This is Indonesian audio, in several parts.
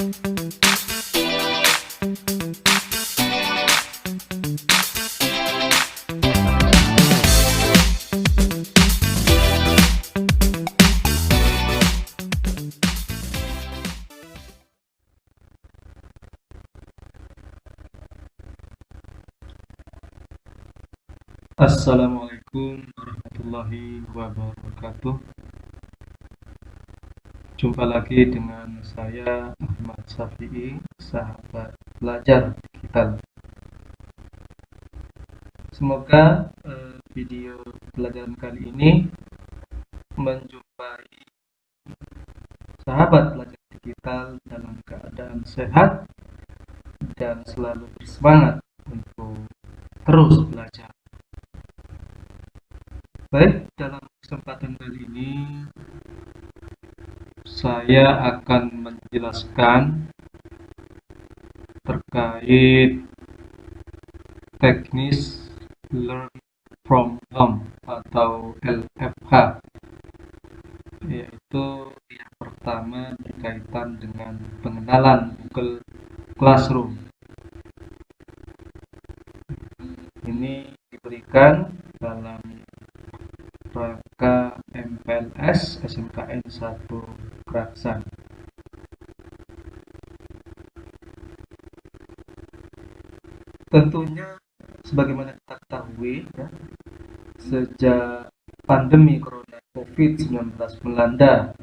Assalamualaikum warahmatullahi wabarakatuh. Jumpa lagi dengan saya Ahmad Syafi'i, sahabat belajar digital. Semoga video pelajaran kali ini menjumpai sahabat belajar digital dalam keadaan sehat dan selalu bersemangat untuk terus belajar. Baik, dalam kesempatan kali ini saya akan menjelaskan terkait teknis Learn from Home atau LFH, yaitu yang pertama berkaitan dengan pengenalan Google Classroom. Ini diberikan dalam rangka MPLS SMKN 1 Keraksan. Tentunya sebagaimana kita ketahui ya, sejak pandemi Corona COVID-19 melanda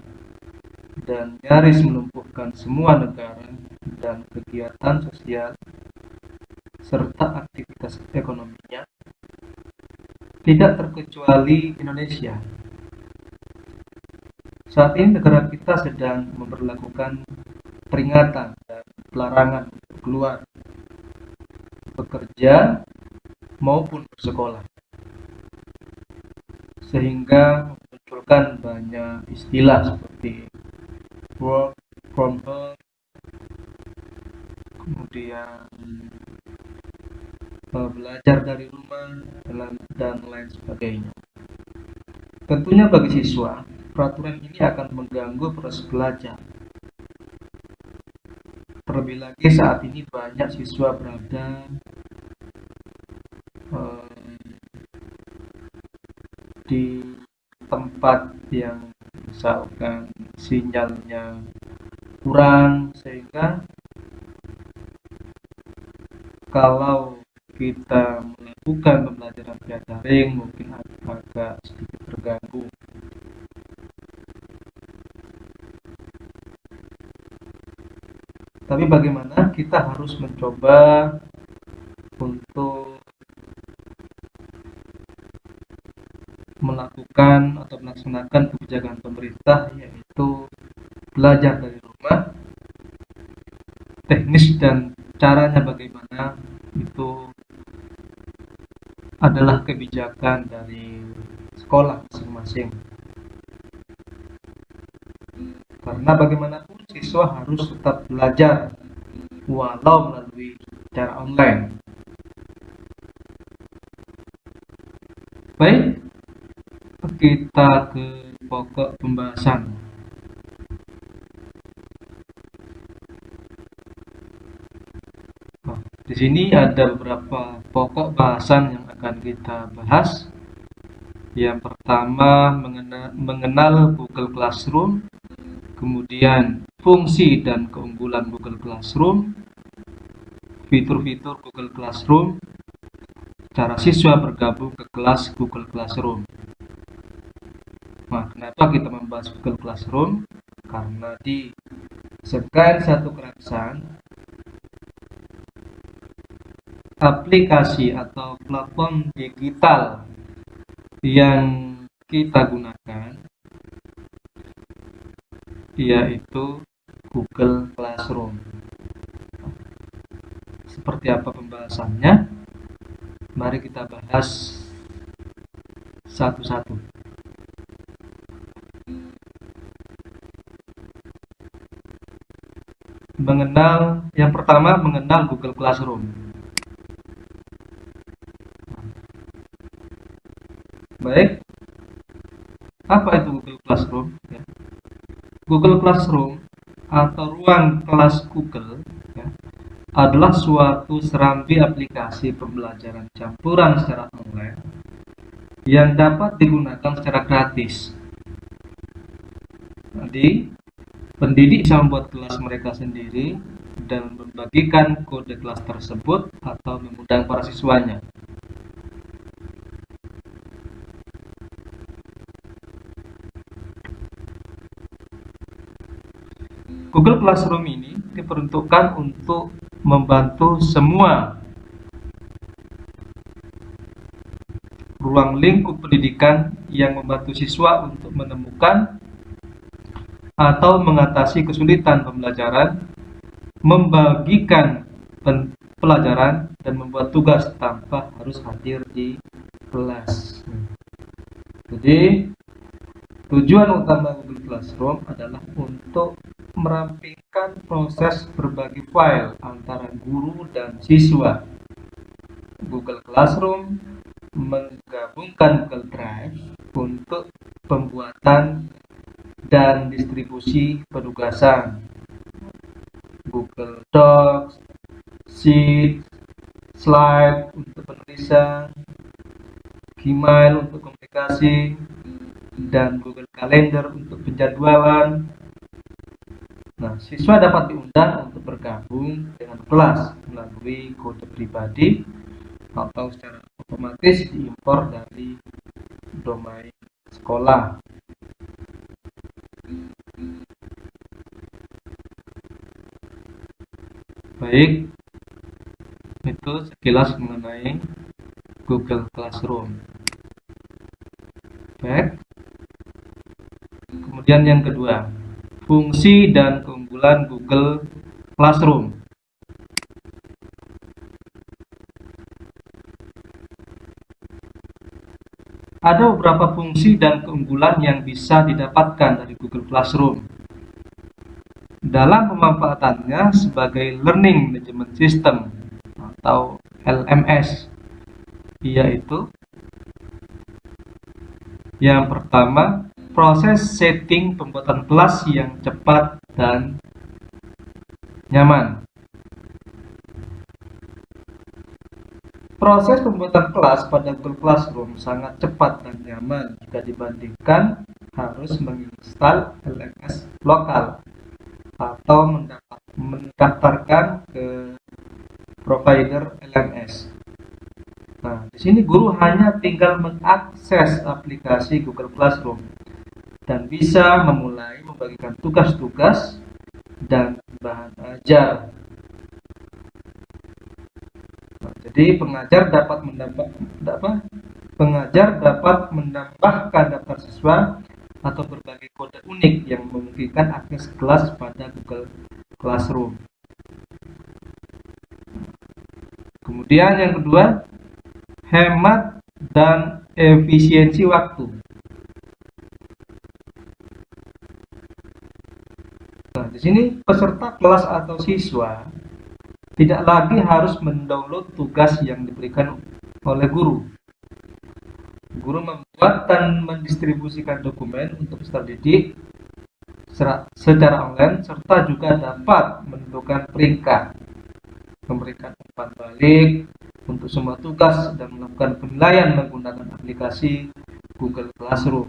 dan nyaris melumpuhkan semua negara dan kegiatan sosial serta aktivitas ekonominya, tidak terkecuali Indonesia. Saat ini negara kita sedang memberlakukan peringatan dan pelarangan untuk keluar, bekerja maupun bersekolah, sehingga memunculkan banyak istilah seperti work from home, kemudian belajar dari rumah, dan lain sebagainya. Tentunya bagi siswa, peraturan ini akan mengganggu proses belajar. Terlebih lagi saat ini banyak siswa berada di tempat yang misalkan sinyalnya kurang, sehingga kalau kita melakukan pembelajaran via daring mungkin agak sedikit terganggu. Tapi bagaimana, kita harus mencoba untuk melakukan atau melaksanakan kebijakan pemerintah, yaitu belajar dari rumah. Teknis dan caranya bagaimana itu adalah kebijakan dari sekolah masing-masing. Karena bagaimanapun siswa harus tetap belajar walau melalui cara online. Baik, kita ke pokok pembahasan. Di sini ada beberapa pokok bahasan yang akan kita bahas. Yang pertama mengenal Google Classroom, kemudian fungsi dan keunggulan Google Classroom, fitur-fitur Google Classroom, cara siswa bergabung ke kelas Google Classroom. Nah, kenapa kita membahas Google Classroom? Karena di SMKN 1 Keraksan, aplikasi atau platform digital yang kita gunakan yaitu Google Classroom. Seperti apa pembahasannya? Mari kita bahas satu-satu. Yang pertama mengenal Google Classroom. Baik, apa itu Google Classroom? Google Classroom atau ruang kelas Google ya, adalah suatu serambi aplikasi pembelajaran campuran secara online yang dapat digunakan secara gratis. Jadi, pendidik bisa membuat kelas mereka sendiri dan membagikan kode kelas tersebut atau mengundang para siswanya. Google Classroom ini diperuntukkan untuk membantu semua ruang lingkup pendidikan yang membantu siswa untuk menemukan atau mengatasi kesulitan pembelajaran, membagikan pelajaran, dan membuat tugas tanpa harus hadir di kelas. Jadi, tujuan utama Google Classroom adalah untuk merampingkan proses berbagi file antara guru dan siswa. Google Classroom menggabungkan Google Drive untuk pembuatan dan distribusi penugasan, Google Docs, Sheets, Slide untuk penulisan, Gmail untuk komunikasi, dan Google Calendar untuk penjadwalan. Nah, siswa dapat diundang untuk bergabung dengan kelas melalui kode pribadi atau secara otomatis diimpor dari domain sekolah. Baik, itu sekilas mengenai Google Classroom. Baik. Kemudian yang kedua, fungsi dan keunggulan Google Classroom. Ada beberapa fungsi dan keunggulan yang bisa didapatkan dari Google Classroom dalam pemanfaatannya sebagai Learning Management System atau LMS, yaitu yang pertama, proses setting pembuatan kelas yang cepat dan nyaman. Proses pembuatan kelas pada Google Classroom sangat cepat dan nyaman jika dibandingkan harus menginstal LMS lokal atau mendaftarkan ke provider LMS. Nah, di sini guru hanya tinggal mengakses aplikasi Google Classroom dan bisa memulai membagikan tugas-tugas dan bahan ajar. Nah, jadi pengajar dapat menambahkan daftar siswa atau berbagai kode unik yang memungkinkan akses kelas pada Google Classroom. Kemudian yang kedua, hemat dan efisiensi waktu. Nah, di sini peserta kelas atau siswa tidak lagi harus mendownload tugas yang diberikan oleh guru. Guru membuat dan mendistribusikan dokumen untuk peserta didik secara online serta juga dapat menentukan peringkat, memberikan umpan balik untuk semua tugas dan melakukan penilaian menggunakan aplikasi Google Classroom.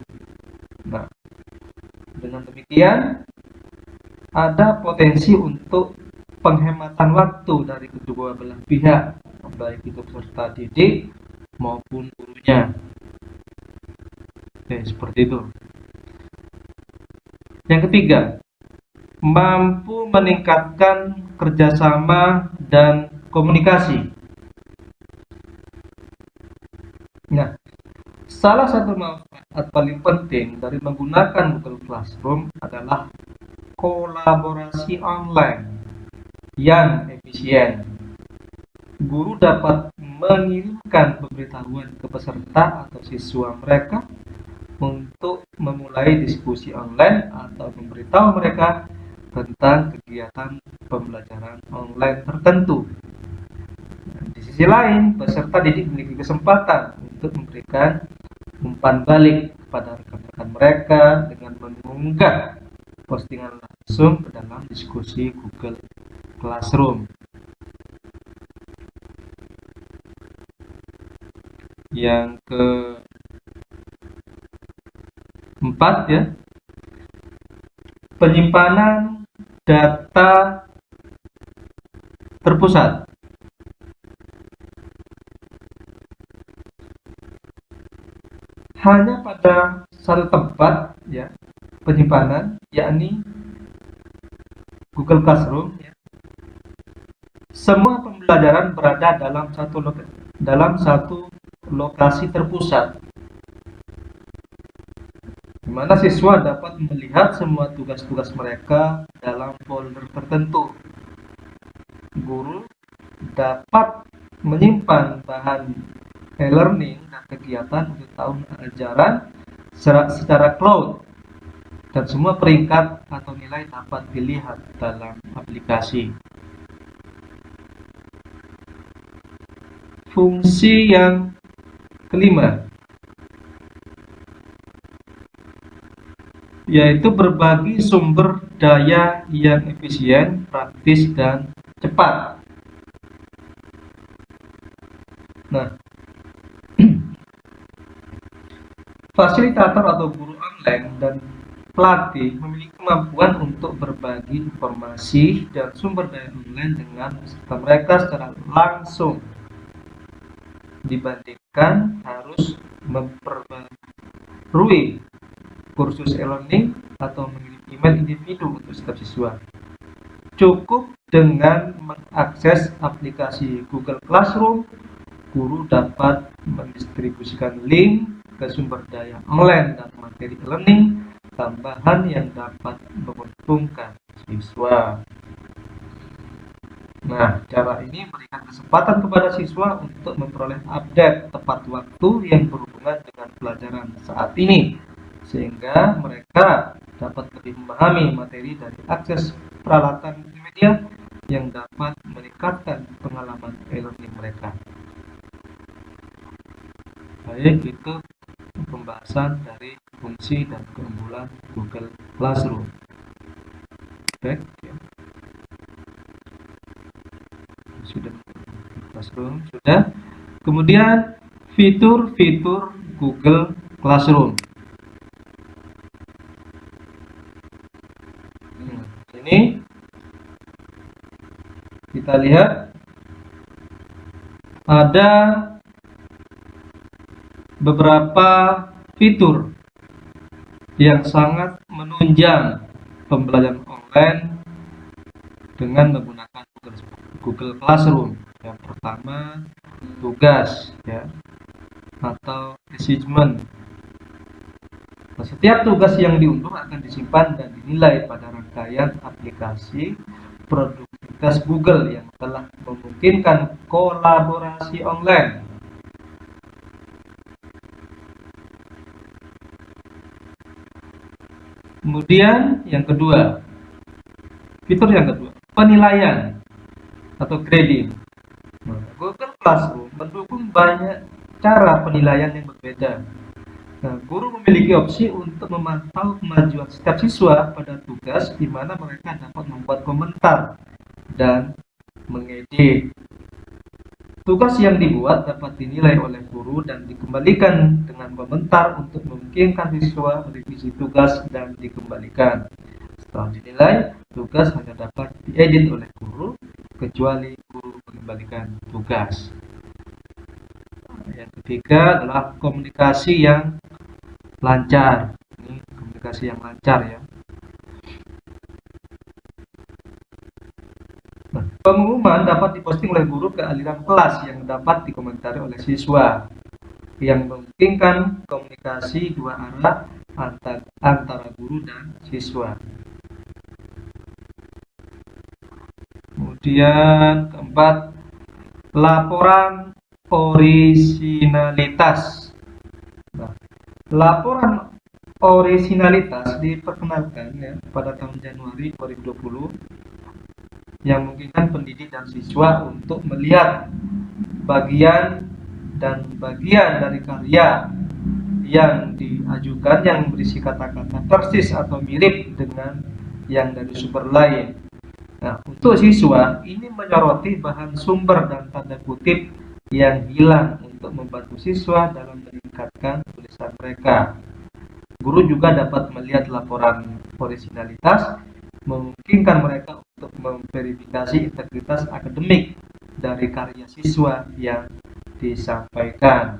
Nah, dengan demikian ada potensi untuk penghematan waktu dari kedua belah pihak, baik itu peserta didik maupun gurunya. Oke, seperti itu. Yang ketiga, mampu meningkatkan kerjasama dan komunikasi. Nah, salah satu manfaat paling penting dari menggunakan Google Classroom adalah kolaborasi online yang efisien. Guru dapat mengirimkan pemberitahuan ke peserta atau siswa mereka untuk memulai diskusi online atau memberitahu mereka tentang kegiatan pembelajaran online tertentu. Di sisi lain, peserta didik memiliki kesempatan untuk memberikan umpan balik kepada rekan-rekan mereka dengan mengunggah postingan langsung ke dalam diskusi Google Classroom. Yang keempat ya, penyimpanan data terpusat. Hanya pada satu tempat ya penyimpanan, yakni Google Classroom ya. Semua pembelajaran berada dalam satu lokasi terpusat, di mana siswa dapat melihat semua tugas-tugas mereka dalam folder tertentu. Guru dapat menyimpan bahan e-learning dan kegiatan untuk tahun ajaran secara cloud, dan semua peringkat atau nilai dapat dilihat dalam aplikasi. Fungsi yang kelima yaitu berbagi sumber daya yang efisien, praktis, dan cepat. Nah, fasilitator atau guru online dan pelatih memiliki kemampuan untuk berbagi informasi dan sumber daya online dengan peserta mereka secara langsung, dibandingkan harus memperbarui kursus e-learning atau mengirim email individu untuk setiap siswa. Cukup dengan mengakses aplikasi Google Classroom, guru dapat mendistribusikan link ke sumber daya online dan materi e-learning tambahan yang dapat menguntungkan siswa. Nah, cara ini memberikan kesempatan kepada siswa untuk memperoleh update tepat waktu yang berhubungan dengan pelajaran saat ini, sehingga mereka dapat lebih memahami materi dari akses peralatan multimedia yang dapat meningkatkan pengalaman e-learning mereka. Baik, itu pembahasan dari fungsi dan keunggulan Google Classroom. Baik, ya. Sudah Classroom sudah. Kemudian fitur-fitur Google Classroom. Ini kita lihat ada beberapa fitur yang sangat menunjang pembelajaran online dengan menggunakan Google Classroom. Yang pertama, tugas ya, atau assignment. Nah, setiap tugas yang diunduh akan disimpan dan dinilai pada rangkaian aplikasi produktivitas Google yang telah memungkinkan kolaborasi online. Kemudian yang kedua, fitur yang kedua, penilaian atau grading. Nah, Google Classroom mendukung banyak cara penilaian yang berbeda. Nah, guru memiliki opsi untuk memantau kemajuan setiap siswa pada tugas, di mana mereka dapat membuat komentar dan mengedit. Tugas yang dibuat dapat dinilai oleh guru dan dikembalikan dengan komentar untuk memungkinkan siswa merevisi tugas dan dikembalikan. Setelah dinilai, tugas hanya dapat diedit oleh guru, kecuali guru mengembalikan tugas. Yang ketiga adalah komunikasi yang lancar. Ini komunikasi yang lancar ya. Nah, pengumuman dapat diposting oleh guru ke aliran kelas yang dapat dikomentari oleh siswa, yang memungkinkan komunikasi dua arah antara guru dan siswa. Kemudian keempat, laporan orisinalitas. Nah, laporan orisinalitas diperkenalkan ya pada tahun Januari 2020, yang memungkinkan pendidik dan siswa untuk melihat bagian dari karya yang diajukan yang berisi kata-kata persis atau mirip dengan yang dari sumber lain. Nah, untuk siswa, ini menyoroti bahan sumber dan tanda kutip yang hilang untuk membantu siswa dalam meningkatkan tulisan mereka. Guru juga dapat melihat laporan originalitas, memungkinkan mereka untuk memverifikasi integritas akademik dari karya siswa yang disampaikan.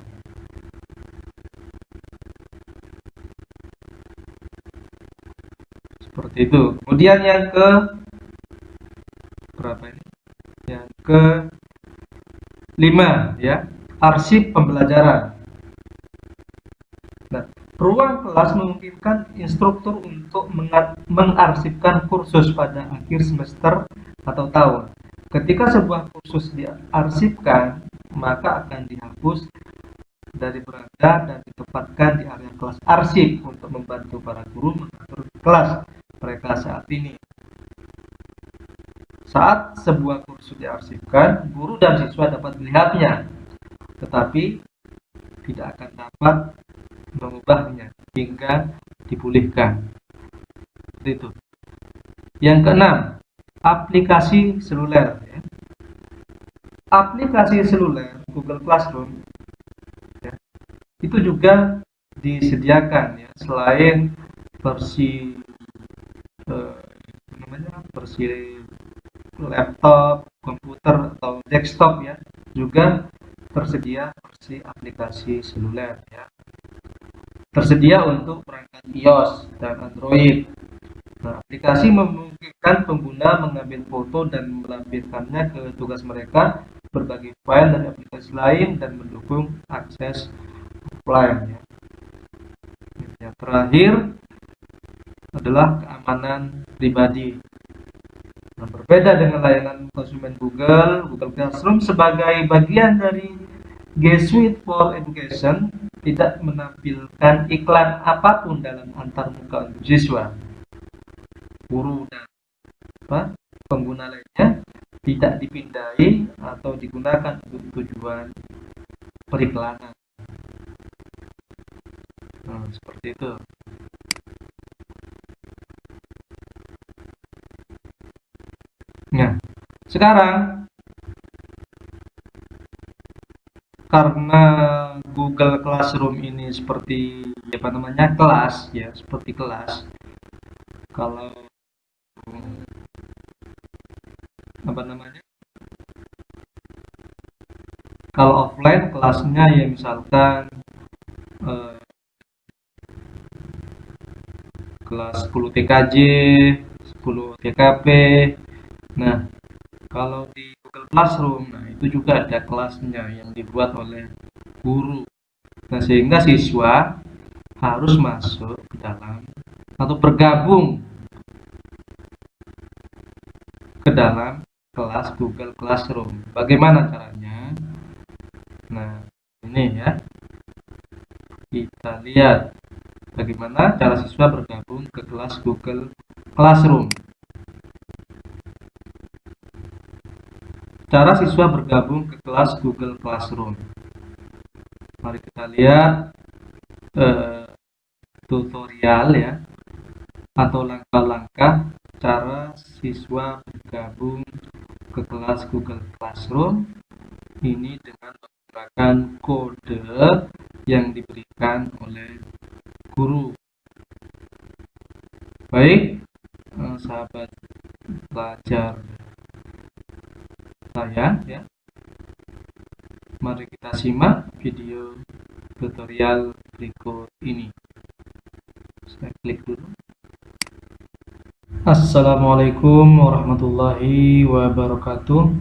Seperti itu. Kemudian yang ke berapa ini? Yang ke 5 ya, arsip pembelajaran. Nah, ruang kelas memungkinkan instruktur untuk mengarsipkan kursus pada akhir semester atau tahun. Ketika sebuah kursus diarsipkan, maka akan dihapus dari beranda dan ditempatkan di area kelas arsip untuk membantu para guru mengatur kelas mereka saat ini. Saat sebuah kursus diarsipkan, guru dan siswa dapat melihatnya, tetapi tidak akan dapat mengubahnya hingga dipulihkan. Seperti itu. Yang keenam, aplikasi seluler. Aplikasi seluler Google Classroom ya, itu juga disediakan ya, selain versi versi laptop, komputer atau desktop ya, juga tersedia versi aplikasi seluler ya. Tersedia untuk perangkat iOS dan Android. Nah, aplikasi memungkinkan pengguna mengambil foto dan melampirkannya ke tugas mereka, berbagi file dari aplikasi lain, dan mendukung akses offline. Ya. Yang terakhir adalah keamanan pribadi. Nah, berbeda dengan layanan konsumen Google Classroom sebagai bagian dari G Suite for Education tidak menampilkan iklan apapun dalam antarmuka untuk siswa, guru dan pengguna lainnya, tidak dipindai atau digunakan untuk tujuan periklanan. Nah, seperti itu. Nah, sekarang karena Google Classroom ini seperti kelas ya, seperti kelas. Kalau kalau offline kelasnya ya misalkan kelas 10 TKJ, 10 TKP. Nah, kalau di Google Classroom, nah itu juga ada kelasnya yang dibuat oleh guru. Nah, sehingga siswa harus masuk ke dalam atau bergabung ke dalam kelas Google Classroom. Bagaimana caranya? Nah, ini ya. Kita lihat bagaimana cara siswa bergabung ke kelas Google Classroom. Cara siswa bergabung ke kelas Google Classroom. Mari kita lihat tutorial ya, atau langkah-langkah cara siswa bergabung ke kelas Google Classroom. Ini dengan menggunakan kode yang diberikan oleh guru. Baik, sahabat pelajar saya ya, mari kita simak video tutorial berikut ini. Saya klik dulu. Assalamualaikum warahmatullahi wabarakatuh.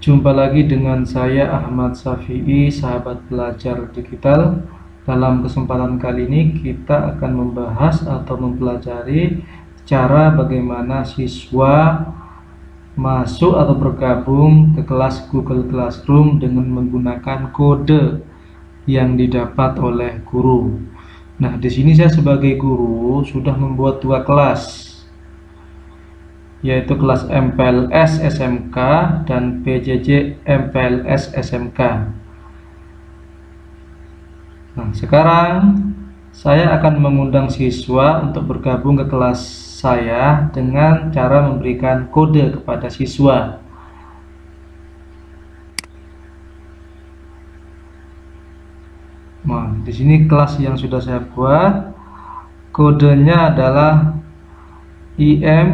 Jumpa lagi dengan saya Ahmad Syafi'i, sahabat pelajar digital. Dalam kesempatan kali ini kita akan membahas atau mempelajari cara bagaimana siswa masuk atau bergabung ke kelas Google Classroom dengan menggunakan kode yang didapat oleh guru. Nah, di sini saya sebagai guru sudah membuat 2 kelas, yaitu kelas MPLS SMK dan PJJ MPLS SMK. Nah, sekarang Saya akan mengundang siswa untuk bergabung ke kelas saya dengan cara memberikan kode kepada siswa. Nah, di sini kelas yang sudah saya buat, kodenya adalah IM.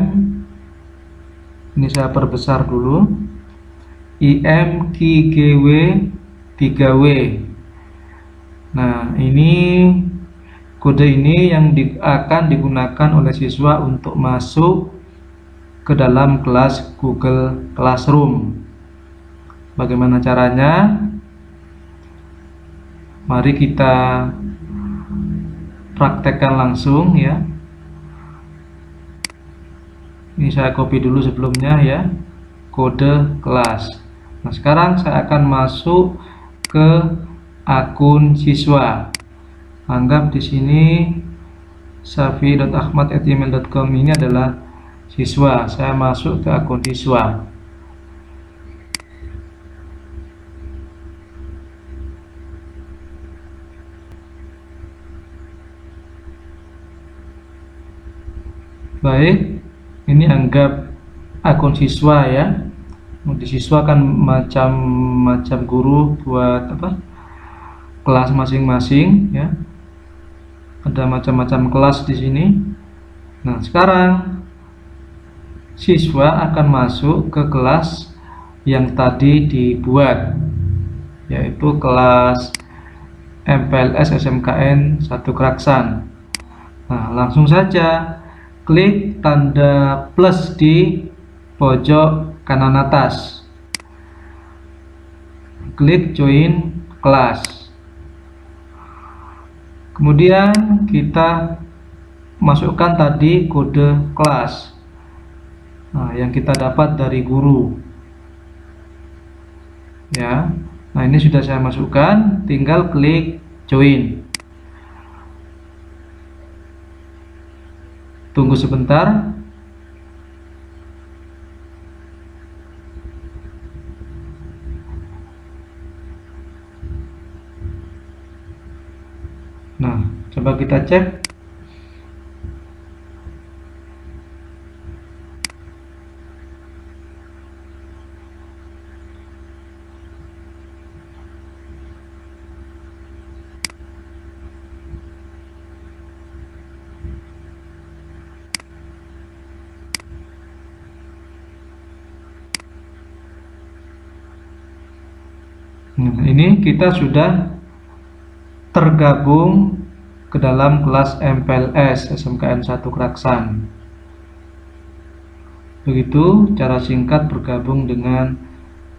Ini saya perbesar dulu. IMKGW 3W. Nah, ini kode ini yang akan digunakan oleh siswa untuk masuk ke dalam kelas Google Classroom. Bagaimana caranya? Mari kita praktekkan langsung ya. Ini saya copy dulu sebelumnya ya, kode kelas. Nah, sekarang saya akan masuk ke akun siswa. Anggap di sini safi.ahmad@gmail.com ini adalah siswa. Saya masuk ke akun siswa. Baik, ini anggap akun siswa ya. Di siswa kan macam guru buat apa? Kelas masing-masing ya. Ada macam-macam kelas di sini. Nah, sekarang siswa akan masuk ke kelas yang tadi dibuat, yaitu kelas MPLS SMKN 1 Kraksan. Nah, langsung saja klik tanda plus di pojok kanan atas. Klik join kelas. Kemudian kita masukkan tadi kode kelas yang kita dapat dari guru. Ya. Nah, ini sudah saya masukkan, tinggal klik join. Tunggu sebentar. Nah, coba kita cek. Nah, ini kita sudah tergabung ke dalam kelas MPLS SMKN 1 Kraksan. Begitu cara singkat bergabung dengan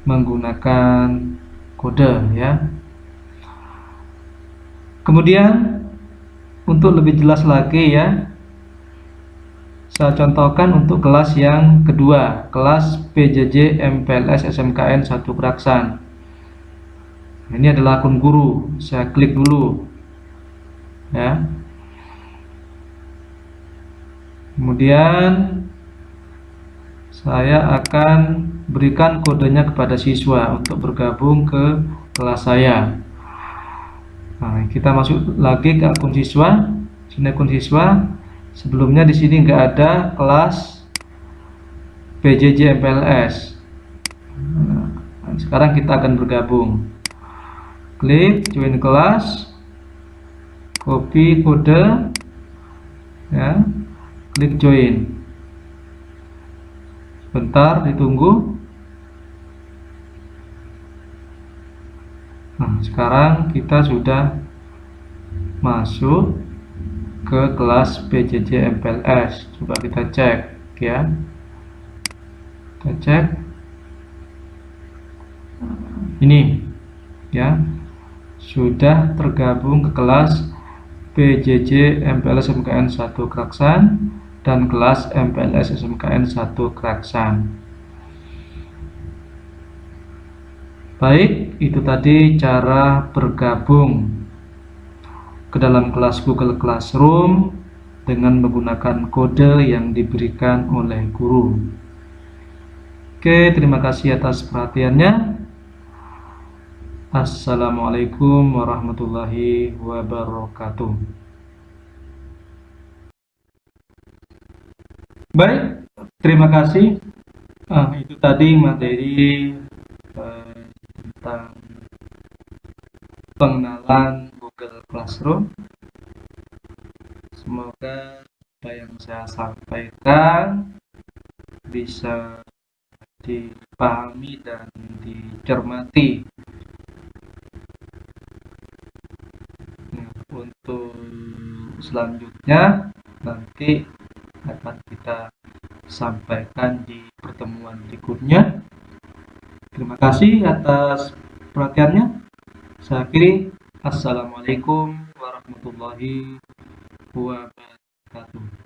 menggunakan kode ya. Kemudian untuk lebih jelas lagi ya, saya contohkan untuk kelas yang kedua, kelas PJJ MPLS SMKN 1 Kraksan. Ini adalah akun guru. Saya klik dulu ya. Kemudian saya akan berikan kodenya kepada siswa untuk bergabung ke kelas saya. Nah, kita masuk lagi ke akun siswa. Sini akun siswa. Sebelumnya di sini nggak ada kelas PJJ MPLS. Nah, sekarang kita akan bergabung. Klik join kelas, copy kode ya, klik join. Bentar ditunggu. Nah, sekarang kita sudah masuk ke kelas PJJ MPLS. Coba kita cek ya. Kita cek. Ini ya, sudah tergabung ke kelas PJJ MPLS SMKN 1 Kraksan dan kelas MPLS SMKN 1 Kraksan. Baik, itu tadi cara bergabung ke dalam kelas Google Classroom dengan menggunakan kode yang diberikan oleh guru. Oke, terima kasih atas perhatiannya. Assalamualaikum warahmatullahi wabarakatuh. Baik, terima kasih. Itu tadi materi tentang pengenalan Google Classroom. Semoga apa yang saya sampaikan bisa dipahami dan dicermati. Nah, untuk selanjutnya nanti akan kita sampaikan di pertemuan berikutnya. Terima kasih atas perhatiannya. Saya akhiri. Assalamualaikum warahmatullahi wabarakatuh.